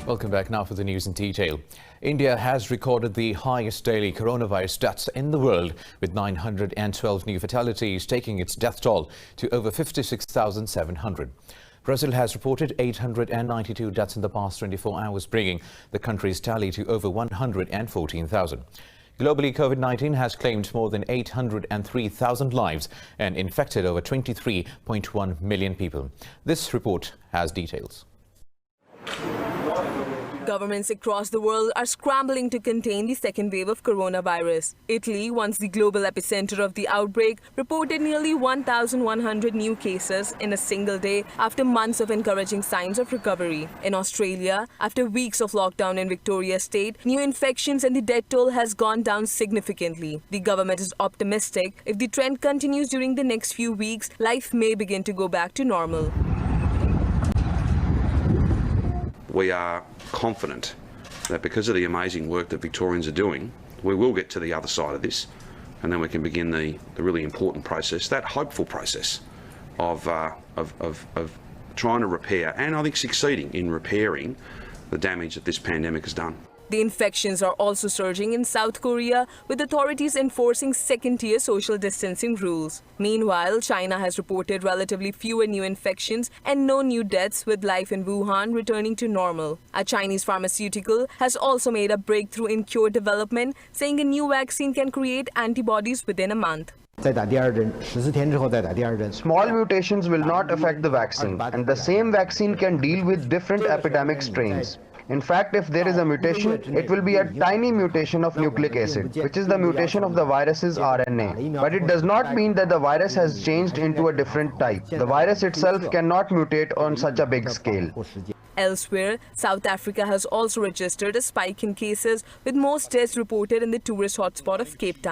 Welcome back now for the news in detail. India has recorded the highest daily coronavirus deaths in the world, with 912 new fatalities, taking its death toll to over 56,700. Brazil has reported 892 deaths in the past 24 hours, bringing the country's tally to over 114,000. Globally, COVID-19 has claimed more than 803,000 lives and infected over 23.1 million people. This report has details. Governments across the world are scrambling to contain the second wave of coronavirus. Italy, once the global epicenter of the outbreak, reported nearly 1,100 new cases in a single day after months of encouraging signs of recovery. In Australia, after weeks of lockdown in Victoria State, new infections and the death toll has gone down significantly. The government is optimistic if the trend continues during the next few weeks, life may begin to go back to normal. We are confident that because of the amazing work that Victorians are doing, we will get to the other side of this, and then we can begin the really important process, that hopeful process of trying to repair, and I think succeeding in repairing the damage that this pandemic has done. The infections are also surging in South Korea, with authorities enforcing second-tier social distancing rules. Meanwhile, China has reported relatively fewer new infections and no new deaths, with life in Wuhan returning to normal. A Chinese pharmaceutical has also made a breakthrough in cure development, saying a new vaccine can create antibodies within a month. Small mutations will not affect the vaccine, and the same vaccine can deal with different epidemic strains. In fact, if there is a mutation, it will be a tiny mutation of nucleic acid, which is the mutation of the virus's RNA. But it does not mean that the virus has changed into a different type. The virus itself cannot mutate on such a big scale. Elsewhere, South Africa has also registered a spike in cases, with most deaths reported in the tourist hotspot of Cape Town.